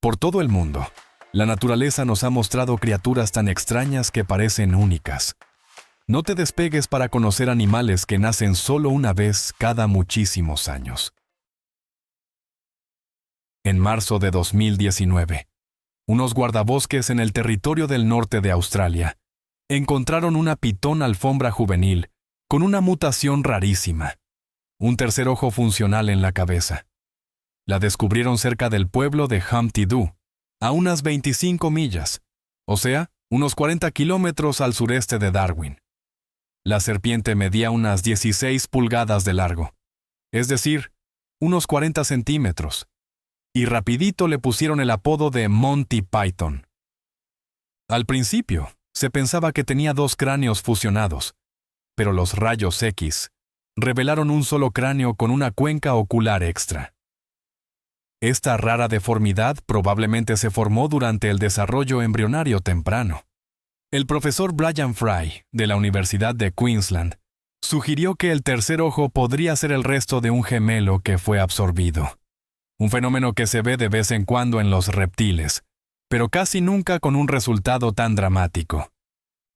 Por todo el mundo, la naturaleza nos ha mostrado criaturas tan extrañas que parecen únicas. No te despegues para conocer animales que nacen solo una vez cada muchísimos años. En marzo de 2019, unos guardabosques en el territorio del norte de Australia encontraron una pitón alfombra juvenil con una mutación rarísima, un tercer ojo funcional en la cabeza. La descubrieron cerca del pueblo de Humpty Doo, a unas 25 millas, o sea, unos 40 kilómetros al sureste de Darwin. La serpiente medía unas 16 pulgadas de largo, es decir, unos 40 centímetros, y rapidito le pusieron el apodo de Monty Python. Al principio, se pensaba que tenía 2 cráneos fusionados, pero los rayos X revelaron un solo cráneo con una cuenca ocular extra. Esta rara deformidad probablemente se formó durante el desarrollo embrionario temprano. El profesor Brian Fry, de la Universidad de Queensland, sugirió que el tercer ojo podría ser el resto de un gemelo que fue absorbido. Un fenómeno que se ve de vez en cuando en los reptiles, pero casi nunca con un resultado tan dramático.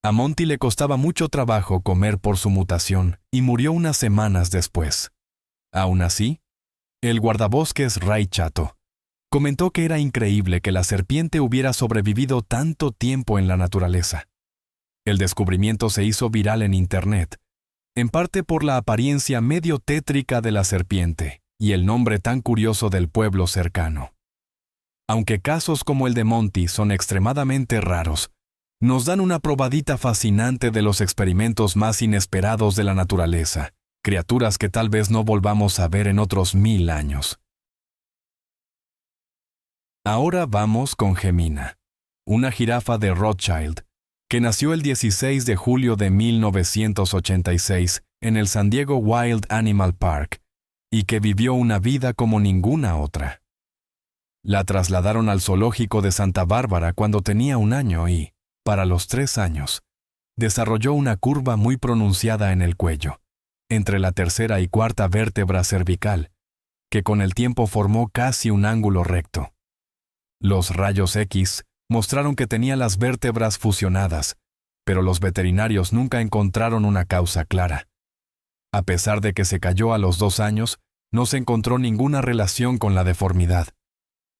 A Monty le costaba mucho trabajo comer por su mutación y murió unas semanas después. Aún así, el guardabosques Ray Chato comentó que era increíble que la serpiente hubiera sobrevivido tanto tiempo en la naturaleza. El descubrimiento se hizo viral en Internet, en parte por la apariencia medio tétrica de la serpiente y el nombre tan curioso del pueblo cercano. Aunque casos como el de Monty son extremadamente raros, nos dan una probadita fascinante de los experimentos más inesperados de la naturaleza, criaturas que tal vez no volvamos a ver en otros 1000 años. Ahora vamos con Gemina, una jirafa de Rothschild, que nació el 16 de julio de 1986 en el San Diego Wild Animal Park y que vivió una vida como ninguna otra. La trasladaron al zoológico de Santa Bárbara cuando tenía 1 año y, para los 3 años, desarrolló una curva muy pronunciada en el cuello, entre la tercera y cuarta vértebra cervical, que con el tiempo formó casi un ángulo recto. Los rayos X mostraron que tenía las vértebras fusionadas, pero los veterinarios nunca encontraron una causa clara. A pesar de que se cayó a los 2 años, no se encontró ninguna relación con la deformidad.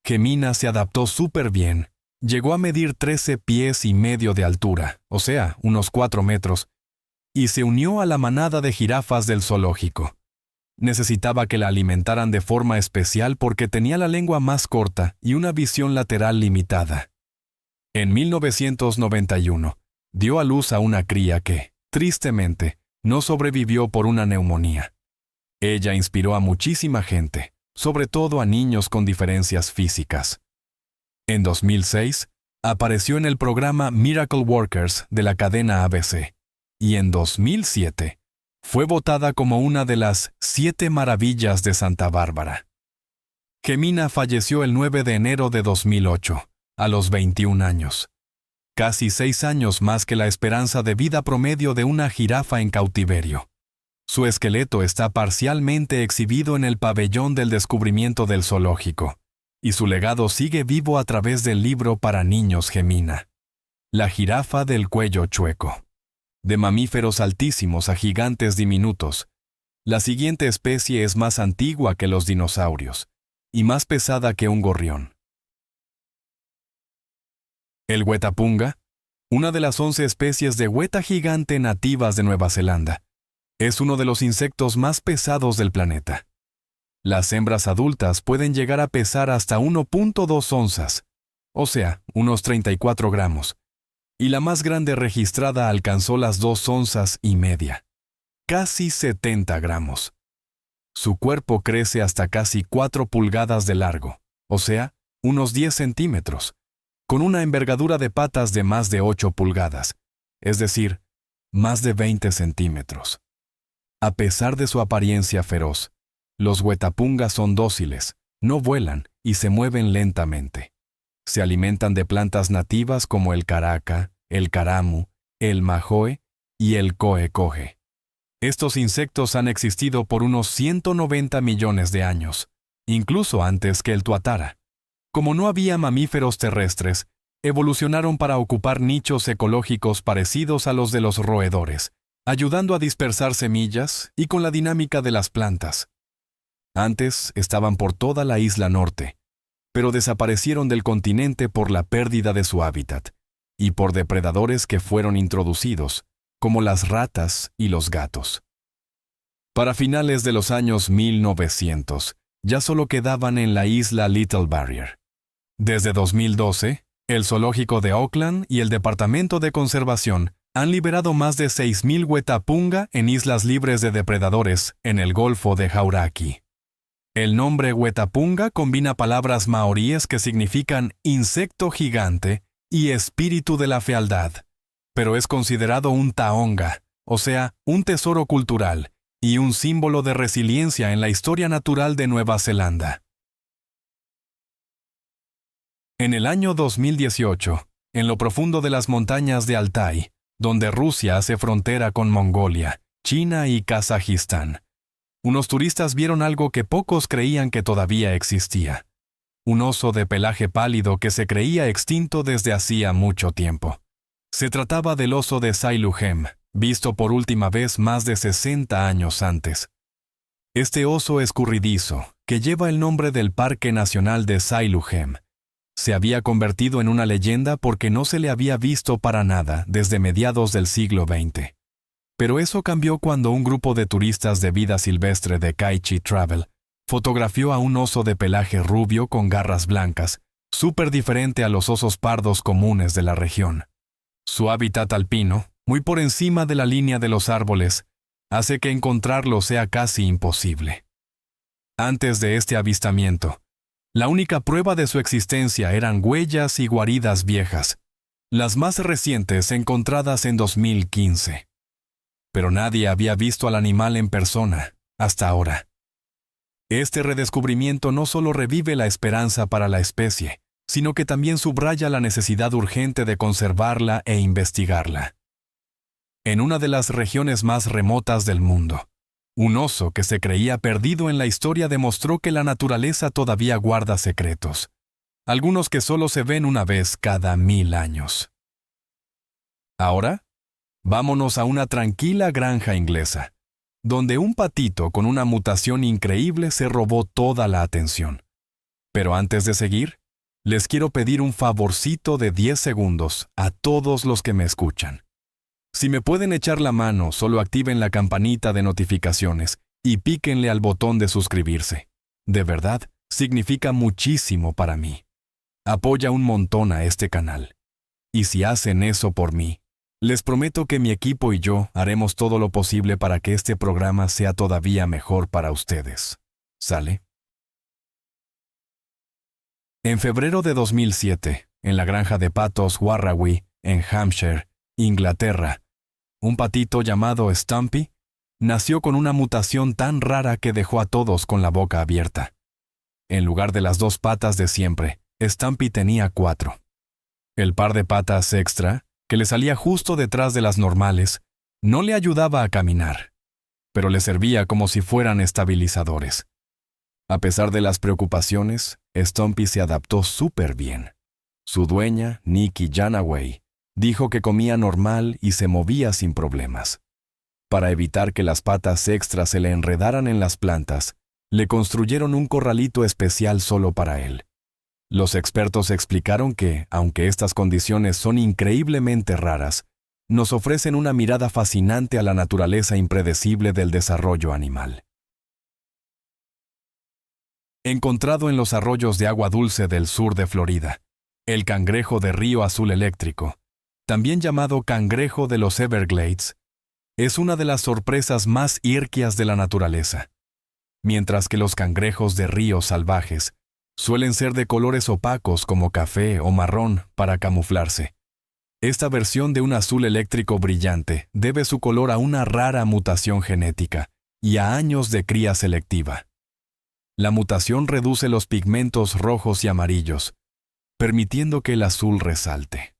Gemina se adaptó súper bien. Llegó a medir 13 pies y medio de altura, o sea, unos 4 metros, y se unió a la manada de jirafas del zoológico. Necesitaba que la alimentaran de forma especial porque tenía la lengua más corta y una visión lateral limitada. En 1991, dio a luz a una cría que, tristemente, no sobrevivió por una neumonía. Ella inspiró a muchísima gente, sobre todo a niños con diferencias físicas. En 2006, apareció en el programa Miracle Workers de la cadena ABC, y en 2007, fue votada como una de las 7 maravillas de Santa Bárbara. Gemina falleció el 9 de enero de 2008, a los 21 años. Casi 6 años más que la esperanza de vida promedio de una jirafa en cautiverio. Su esqueleto está parcialmente exhibido en el pabellón del descubrimiento del zoológico, y su legado sigue vivo a través del libro para niños Gemina. La jirafa del cuello chueco. De mamíferos altísimos a gigantes diminutos, la siguiente especie es más antigua que los dinosaurios y más pesada que un gorrión. El huetapunga, una de las 11 especies de hueta gigante nativas de Nueva Zelanda, es uno de los insectos más pesados del planeta. Las hembras adultas pueden llegar a pesar hasta 1.2 onzas, o sea, unos 34 gramos, y la más grande registrada alcanzó las 2 onzas y media, casi 70 gramos. Su cuerpo crece hasta casi 4 pulgadas de largo, o sea, unos 10 centímetros, con una envergadura de patas de más de 8 pulgadas, es decir, más de 20 centímetros. A pesar de su apariencia feroz, los huetapungas son dóciles, no vuelan y se mueven lentamente. Se alimentan de plantas nativas como el caraca, el caramu, el majoe y el coecoge. Estos insectos han existido por unos 190 millones de años, incluso antes que el tuatara. Como no había mamíferos terrestres, evolucionaron para ocupar nichos ecológicos parecidos a los de los roedores, ayudando a dispersar semillas y con la dinámica de las plantas. Antes estaban por toda la isla norte, pero desaparecieron del continente por la pérdida de su hábitat y por depredadores que fueron introducidos, como las ratas y los gatos. Para finales de los años 1900, ya solo quedaban en la isla Little Barrier. Desde 2012, el Zoológico de Auckland y el Departamento de Conservación han liberado más de 6.000 wetapunga en islas libres de depredadores en el Golfo de Hauraki. El nombre wetapunga combina palabras maoríes que significan insecto gigante y espíritu de la fealdad, pero es considerado un taonga, o sea, un tesoro cultural y un símbolo de resiliencia en la historia natural de Nueva Zelanda. En el año 2018, en lo profundo de las montañas de Altai, donde Rusia hace frontera con Mongolia, China y Kazajistán, unos turistas vieron algo que pocos creían que todavía existía. Un oso de pelaje pálido que se creía extinto desde hacía mucho tiempo. Se trataba del oso de Sailuhem, visto por última vez más de 60 años antes. Este oso escurridizo, que lleva el nombre del Parque Nacional de Sailuhem, se había convertido en una leyenda porque no se le había visto para nada desde mediados del siglo XX. Pero eso cambió cuando un grupo de turistas de vida silvestre de Kaichi Travel fotografió a un oso de pelaje rubio con garras blancas, súper diferente a los osos pardos comunes de la región. Su hábitat alpino, muy por encima de la línea de los árboles, hace que encontrarlo sea casi imposible. Antes de este avistamiento, la única prueba de su existencia eran huellas y guaridas viejas, las más recientes encontradas en 2015. Pero nadie había visto al animal en persona, hasta ahora. Este redescubrimiento no solo revive la esperanza para la especie, sino que también subraya la necesidad urgente de conservarla e investigarla. En una de las regiones más remotas del mundo, un oso que se creía perdido en la historia demostró que la naturaleza todavía guarda secretos, algunos que solo se ven una vez cada 1000 años. Ahora, vámonos a una tranquila granja inglesa, donde un patito con una mutación increíble se robó toda la atención. Pero antes de seguir, les quiero pedir un favorcito de 10 segundos a todos los que me escuchan. Si me pueden echar la mano, solo activen la campanita de notificaciones y píquenle al botón de suscribirse. De verdad, significa muchísimo para mí. Apoya un montón a este canal. Y si hacen eso por mí, les prometo que mi equipo y yo haremos todo lo posible para que este programa sea todavía mejor para ustedes. ¿Sale? En febrero de 2007, en la granja de patos Warrawee, en Hampshire, Inglaterra, un patito llamado Stumpy nació con una mutación tan rara que dejó a todos con la boca abierta. En lugar de las 2 patas de siempre, Stumpy tenía 4. El par de patas extra, que le salía justo detrás de las normales, no le ayudaba a caminar, pero le servía como si fueran estabilizadores. A pesar de las preocupaciones, Stumpy se adaptó súper bien. Su dueña, Nikki Janaway, dijo que comía normal y se movía sin problemas. Para evitar que las patas extras se le enredaran en las plantas, le construyeron un corralito especial solo para él. Los expertos explicaron que, aunque estas condiciones son increíblemente raras, nos ofrecen una mirada fascinante a la naturaleza impredecible del desarrollo animal. Encontrado en los arroyos de agua dulce del sur de Florida, el cangrejo de río azul eléctrico, también llamado cangrejo de los Everglades, es una de las sorpresas más irquias de la naturaleza. Mientras que los cangrejos de río salvajes suelen ser de colores opacos como café o marrón para camuflarse, esta versión de un azul eléctrico brillante debe su color a una rara mutación genética y a años de cría selectiva. La mutación reduce los pigmentos rojos y amarillos, permitiendo que el azul resalte.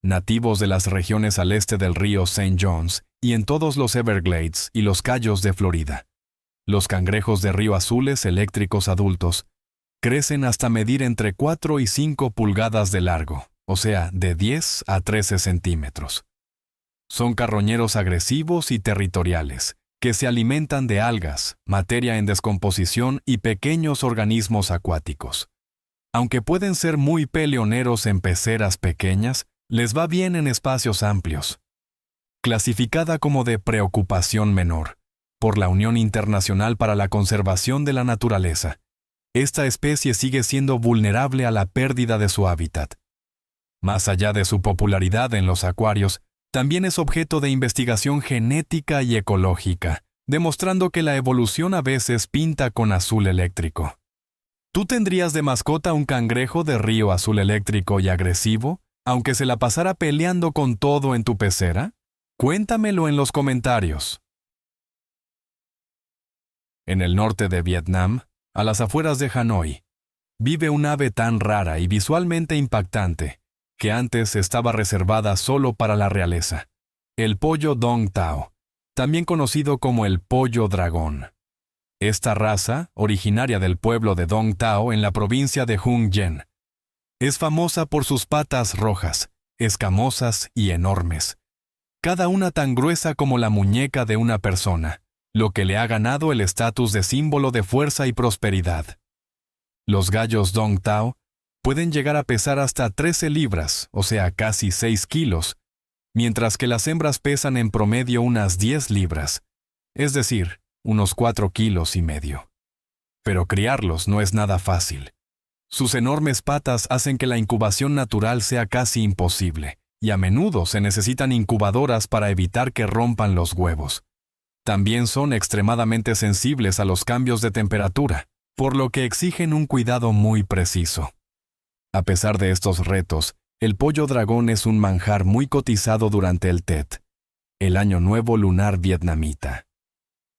Nativos de las regiones al este del río St. John's y en todos los Everglades y los Cayos de Florida, los cangrejos de río azules eléctricos adultos Crecen hasta medir entre 4 y 5 pulgadas de largo, o sea, de 10 a 13 centímetros. Son carroñeros agresivos y territoriales, que se alimentan de algas, materia en descomposición y pequeños organismos acuáticos. Aunque pueden ser muy peleoneros en peceras pequeñas, les va bien en espacios amplios. Clasificada como de preocupación menor por la Unión Internacional para la Conservación de la Naturaleza, esta especie sigue siendo vulnerable a la pérdida de su hábitat. Más allá de su popularidad en los acuarios, también es objeto de investigación genética y ecológica, demostrando que la evolución a veces pinta con azul eléctrico. ¿Tú tendrías de mascota un cangrejo de río azul eléctrico y agresivo, aunque se la pasara peleando con todo en tu pecera? Cuéntamelo en los comentarios. En el norte de Vietnam, a las afueras de Hanoi, vive un ave tan rara y visualmente impactante que antes estaba reservada solo para la realeza: el pollo Dong Tao, también conocido como el pollo dragón. Esta raza, originaria del pueblo de Dong Tao en la provincia de Hung Yen, es famosa por sus patas rojas, escamosas y enormes, cada una tan gruesa como la muñeca de una persona, lo que le ha ganado el estatus de símbolo de fuerza y prosperidad. Los gallos Dong Tao pueden llegar a pesar hasta 13 libras, o sea, casi 6 kilos, mientras que las hembras pesan en promedio unas 10 libras, es decir, unos 4,5 kilos. Pero criarlos no es nada fácil. Sus enormes patas hacen que la incubación natural sea casi imposible, y a menudo se necesitan incubadoras para evitar que rompan los huevos. También son extremadamente sensibles a los cambios de temperatura, por lo que exigen un cuidado muy preciso. A pesar de estos retos, el pollo dragón es un manjar muy cotizado durante el Tet, el Año Nuevo Lunar vietnamita.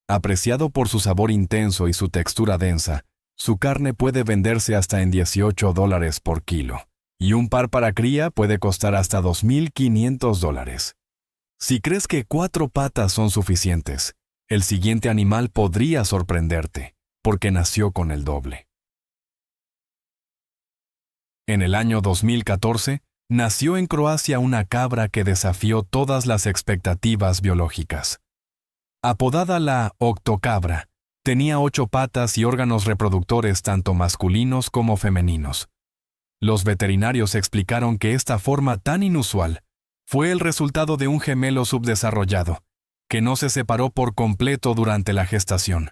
Apreciado por su sabor intenso y su textura densa, su carne puede venderse hasta en $18 por kilo, y un par para cría puede costar hasta $2,500. Si crees que 4 patas son suficientes, el siguiente animal podría sorprenderte, porque nació con el doble. En el año 2014, nació en Croacia una cabra que desafió todas las expectativas biológicas. Apodada la octocabra, tenía 8 patas y órganos reproductores tanto masculinos como femeninos. Los veterinarios explicaron que esta forma tan inusual fue el resultado de un gemelo subdesarrollado, que no se separó por completo durante la gestación.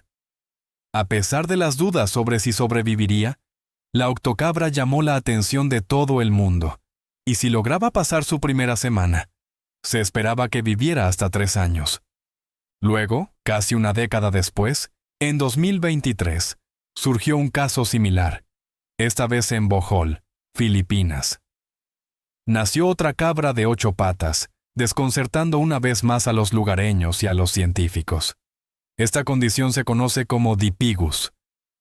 A pesar de las dudas sobre si sobreviviría, la octocabra llamó la atención de todo el mundo, y si lograba pasar su primera semana, se esperaba que viviera hasta 3 años. Luego, casi una década después, en 2023, surgió un caso similar, esta vez en Bohol, Filipinas. Nació otra cabra de 8 patas, desconcertando una vez más a los lugareños y a los científicos. Esta condición se conoce como dipigus,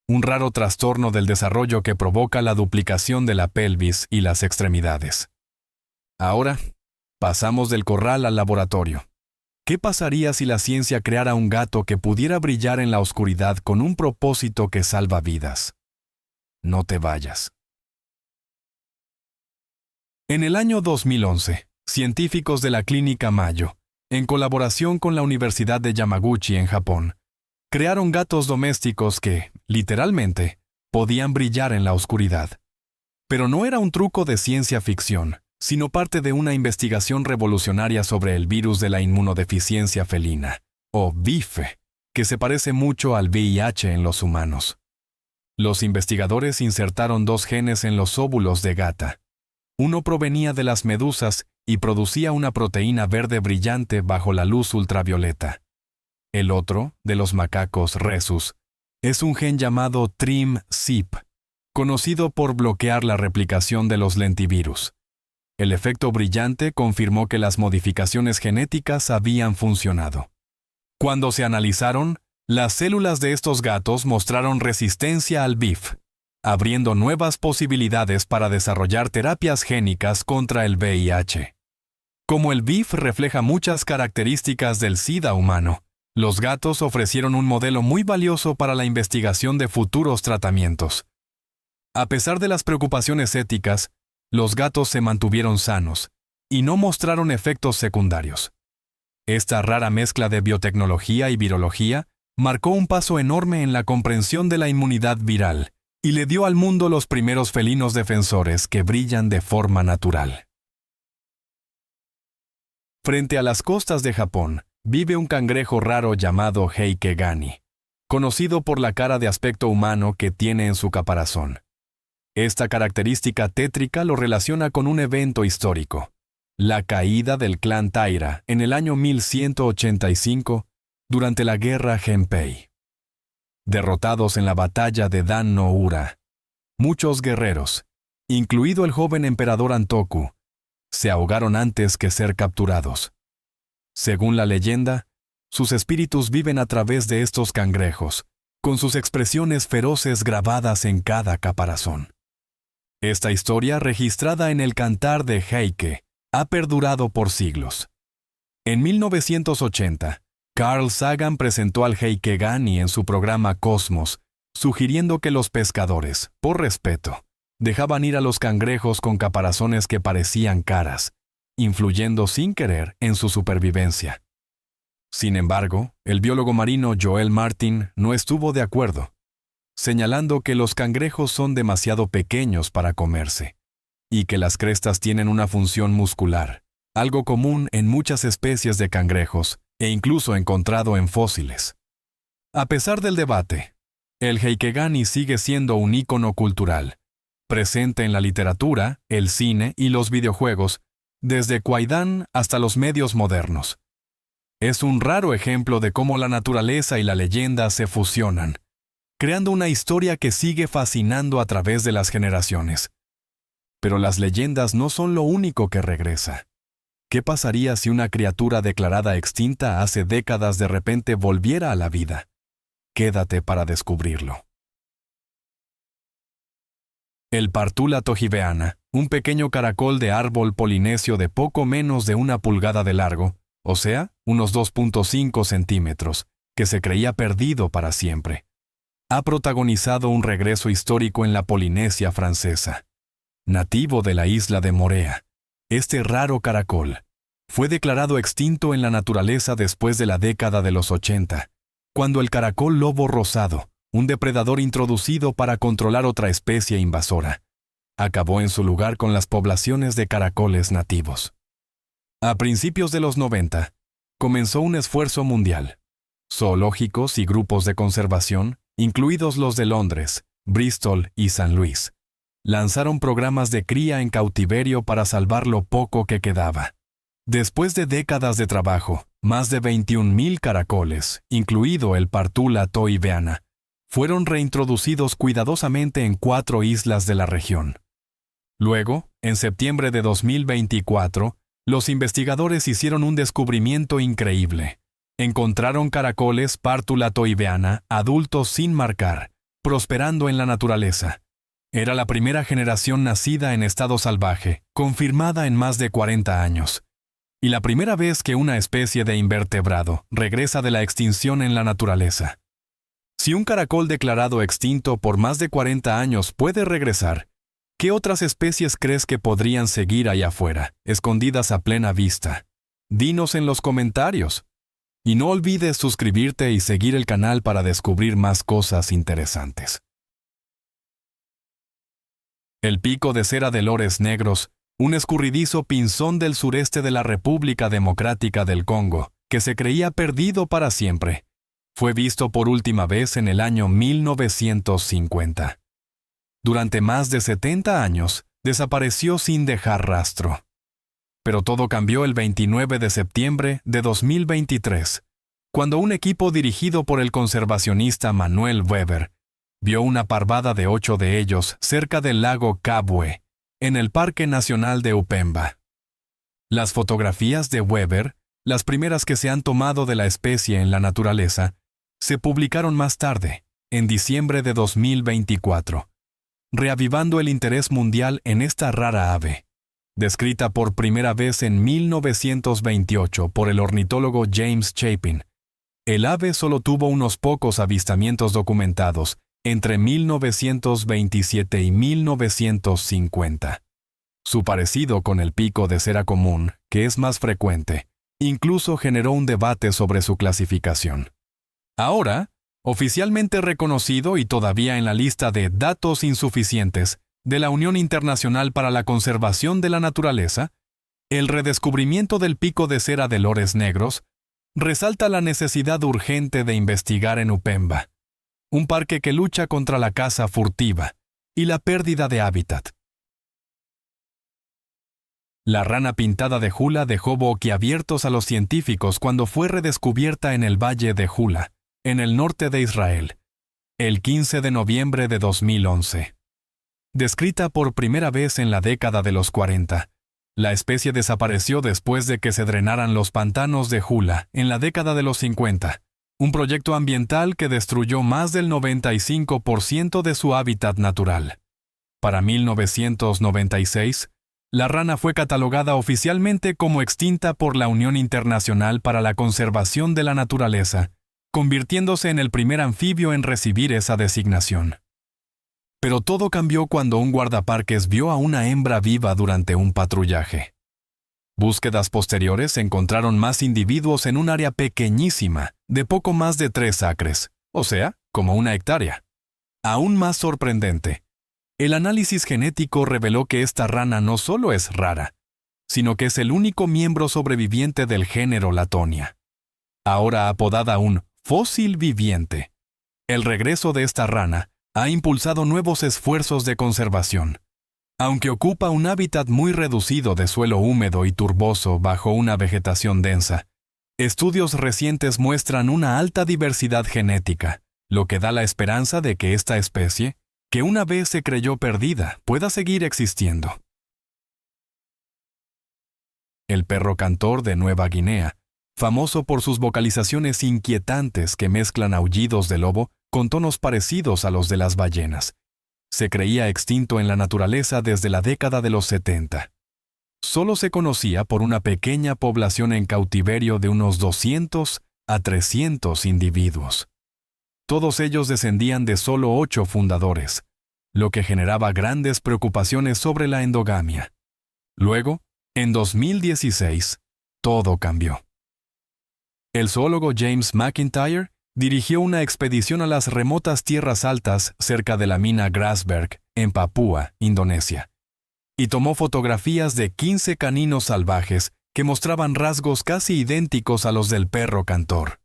un raro trastorno del desarrollo que provoca la duplicación de la pelvis y las extremidades. Ahora, pasamos del corral al laboratorio. ¿Qué pasaría si la ciencia creara un gato que pudiera brillar en la oscuridad con un propósito que salva vidas? No te vayas. En el año 2011, científicos de la Clínica Mayo, en colaboración con la Universidad de Yamaguchi en Japón, crearon gatos domésticos que, literalmente, podían brillar en la oscuridad. Pero no era un truco de ciencia ficción, sino parte de una investigación revolucionaria sobre el virus de la inmunodeficiencia felina, o VIF, que se parece mucho al VIH en los humanos. Los investigadores insertaron 2 genes en los óvulos de gata. Uno provenía de las medusas y producía una proteína verde brillante bajo la luz ultravioleta. El otro, de los macacos rhesus, es un gen llamado TRIM-CIP, conocido por bloquear la replicación de los lentivirus. El efecto brillante confirmó que las modificaciones genéticas habían funcionado. Cuando se analizaron, las células de estos gatos mostraron resistencia al VIF, abriendo nuevas posibilidades para desarrollar terapias génicas contra el VIH. Como el VIF refleja muchas características del SIDA humano, los gatos ofrecieron un modelo muy valioso para la investigación de futuros tratamientos. A pesar de las preocupaciones éticas, los gatos se mantuvieron sanos y no mostraron efectos secundarios. Esta rara mezcla de biotecnología y virología marcó un paso enorme en la comprensión de la inmunidad viral y le dio al mundo los primeros felinos defensores que brillan de forma natural. Frente a las costas de Japón, vive un cangrejo raro llamado Heikegani, conocido por la cara de aspecto humano que tiene en su caparazón. Esta característica tétrica lo relaciona con un evento histórico, la caída del clan Taira en el año 1185 durante la guerra Genpei. Derrotados en la batalla de Dan no Ura, muchos guerreros, incluido el joven emperador Antoku, se ahogaron antes que ser capturados. Según la leyenda, sus espíritus viven a través de estos cangrejos, con sus expresiones feroces grabadas en cada caparazón. Esta historia, registrada en el Cantar de Heike, ha perdurado por siglos. En 1980, Carl Sagan presentó al Heikegani en su programa Cosmos, sugiriendo que los pescadores, por respeto, dejaban ir a los cangrejos con caparazones que parecían caras, influyendo sin querer en su supervivencia. Sin embargo, el biólogo marino Joel Martin no estuvo de acuerdo, señalando que los cangrejos son demasiado pequeños para comerse, y que las crestas tienen una función muscular, algo común en muchas especies de cangrejos e incluso encontrado en fósiles. A pesar del debate, el Heikegani sigue siendo un ícono cultural, presente en la literatura, el cine y los videojuegos, desde Kwaidan hasta los medios modernos. Es un raro ejemplo de cómo la naturaleza y la leyenda se fusionan, creando una historia que sigue fascinando a través de las generaciones. Pero las leyendas no son lo único que regresa. ¿Qué pasaría si una criatura declarada extinta hace décadas de repente volviera a la vida? Quédate para descubrirlo. El Partula tohibeana, un pequeño caracol de árbol polinesio de poco menos de 1 pulgada de largo, o sea, unos 2.5 centímetros, que se creía perdido para siempre, ha protagonizado un regreso histórico en la Polinesia francesa. Nativo de la isla de Morea, este raro caracol fue declarado extinto en la naturaleza después de la década de los 80, cuando el caracol lobo rosado, un depredador introducido para controlar otra especie invasora, acabó en su lugar con las poblaciones de caracoles nativos. A principios de los 90, comenzó un esfuerzo mundial. Zoológicos y grupos de conservación, incluidos los de Londres, Bristol y San Luis, lanzaron programas de cría en cautiverio para salvar lo poco que quedaba. Después de décadas de trabajo, más de 21,000 caracoles, incluido el Partula tohibeana, fueron reintroducidos cuidadosamente en 4 islas de la región. Luego, en septiembre de 2024, los investigadores hicieron un descubrimiento increíble. Encontraron caracoles Partula tohibeana adultos sin marcar, prosperando en la naturaleza. Era la primera generación nacida en estado salvaje, confirmada en más de 40 años. Y la primera vez que una especie de invertebrado regresa de la extinción en la naturaleza. Si un caracol declarado extinto por más de 40 años puede regresar, ¿qué otras especies crees que podrían seguir allá afuera, escondidas a plena vista? Dinos en los comentarios. Y no olvides suscribirte y seguir el canal para descubrir más cosas interesantes. El pico de cera de lores negros, un escurridizo pinzón del sureste de la República Democrática del Congo, que se creía perdido para siempre, fue visto por última vez en el año 1950. Durante más de 70 años, desapareció sin dejar rastro. Pero todo cambió el 29 de septiembre de 2023, cuando un equipo dirigido por el conservacionista Manuel Weber vio una parvada de 8 de ellos cerca del lago Kabwe, en el Parque Nacional de Upemba. Las fotografías de Weber, las primeras que se han tomado de la especie en la naturaleza, se publicaron más tarde, en diciembre de 2024, reavivando el interés mundial en esta rara ave, descrita por primera vez en 1928 por el ornitólogo James Chapin. El ave solo tuvo unos pocos avistamientos documentados entre 1927 y 1950. Su parecido con el pico de cera común, que es más frecuente, incluso generó un debate sobre su clasificación. Ahora, oficialmente reconocido y todavía en la lista de datos insuficientes de la Unión Internacional para la Conservación de la Naturaleza, el redescubrimiento del pico de cera de lores negros resalta la necesidad urgente de investigar en Upemba, un parque que lucha contra la caza furtiva y la pérdida de hábitat. La rana pintada de Hula dejó boquiabiertos a los científicos cuando fue redescubierta en el valle de Hula, en el norte de Israel, el 15 de noviembre de 2011. Descrita por primera vez en la década de los 40, la especie desapareció después de que se drenaran los pantanos de Hula en la década de los 50, un proyecto ambiental que destruyó más del 95% de su hábitat natural. Para 1996, la rana fue catalogada oficialmente como extinta por la Unión Internacional para la Conservación de la Naturaleza, convirtiéndose en el primer anfibio en recibir esa designación. Pero todo cambió cuando un guardaparques vio a una hembra viva durante un patrullaje. Búsquedas posteriores encontraron más individuos en un área pequeñísima, de poco más de 3 acres, o sea, como 1 hectárea. Aún más sorprendente, el análisis genético reveló que esta rana no solo es rara, sino que es el único miembro sobreviviente del género Latonia. Ahora apodada un fósil viviente, el regreso de esta rana ha impulsado nuevos esfuerzos de conservación. Aunque ocupa un hábitat muy reducido de suelo húmedo y turboso bajo una vegetación densa, estudios recientes muestran una alta diversidad genética, lo que da la esperanza de que esta especie, que una vez se creyó perdida, pueda seguir existiendo. El perro cantor de Nueva Guinea, famoso por sus vocalizaciones inquietantes que mezclan aullidos de lobo con tonos parecidos a los de las ballenas, se creía extinto en la naturaleza desde la década de los 70. Solo se conocía por una pequeña población en cautiverio de unos 200 a 300 individuos. Todos ellos descendían de solo 8 fundadores, lo que generaba grandes preocupaciones sobre la endogamia. Luego, en 2016, todo cambió. El zoólogo James McIntyre dirigió una expedición a las remotas tierras altas cerca de la mina Grasberg, en Papúa, Indonesia, y tomó fotografías de 15 caninos salvajes que mostraban rasgos casi idénticos a los del perro cantor.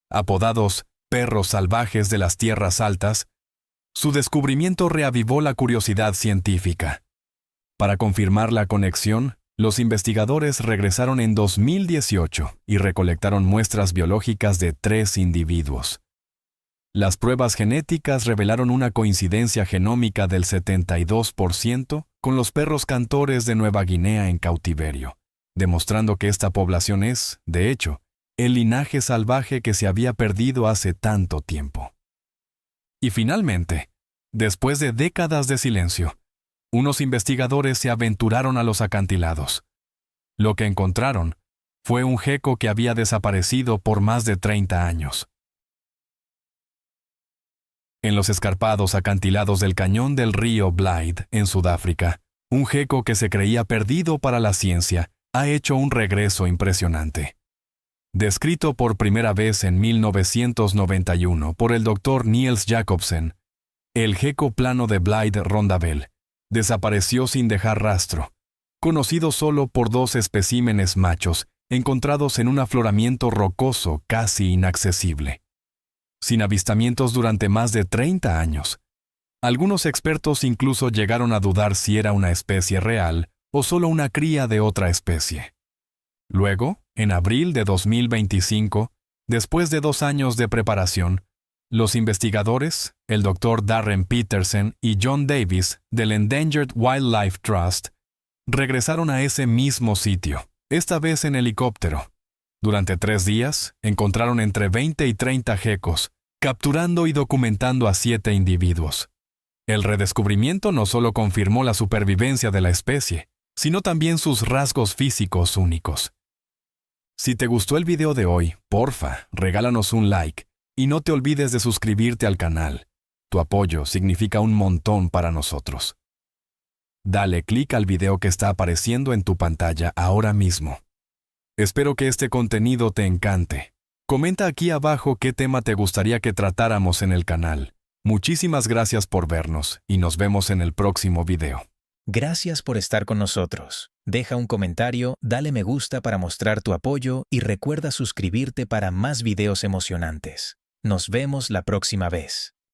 Apodados perros salvajes de las tierras altas, su descubrimiento reavivó la curiosidad científica. Para confirmar la conexión, los investigadores regresaron en 2018 y recolectaron muestras biológicas de 3 individuos. Las pruebas genéticas revelaron una coincidencia genómica del 72% con los perros cantores de Nueva Guinea en cautiverio, demostrando que esta población es, de hecho, el linaje salvaje que se había perdido hace tanto tiempo. Y finalmente, después de décadas de silencio, unos investigadores se aventuraron a los acantilados. Lo que encontraron fue un gecko que había desaparecido por más de 30 años. En los escarpados acantilados del cañón del río Blythe, en Sudáfrica, un gecko que se creía perdido para la ciencia ha hecho un regreso impresionante. Descrito por primera vez en 1991 por el Dr. Niels Jacobsen, el gecko plano de Blythe Rondabel desapareció sin dejar rastro, conocido solo por 2 especímenes machos encontrados en un afloramiento rocoso casi inaccesible. Sin avistamientos durante más de 30 años, algunos expertos incluso llegaron a dudar si era una especie real o solo una cría de otra especie. Luego, en abril de 2025, después de 2 años de preparación, los investigadores, el Dr. Darren Peterson y John Davis del Endangered Wildlife Trust, regresaron a ese mismo sitio, esta vez en helicóptero. Durante 3 días, encontraron entre 20 y 30 geckos, capturando y documentando a 7 individuos. El redescubrimiento no solo confirmó la supervivencia de la especie, sino también sus rasgos físicos únicos. Si te gustó el video de hoy, porfa, regálanos un like y no te olvides de suscribirte al canal. Tu apoyo significa un montón para nosotros. Dale clic al video que está apareciendo en tu pantalla ahora mismo. Espero que este contenido te encante. Comenta aquí abajo qué tema te gustaría que tratáramos en el canal. Muchísimas gracias por vernos y nos vemos en el próximo video. Gracias por estar con nosotros. Deja un comentario, dale me gusta para mostrar tu apoyo y recuerda suscribirte para más videos emocionantes. Nos vemos la próxima vez.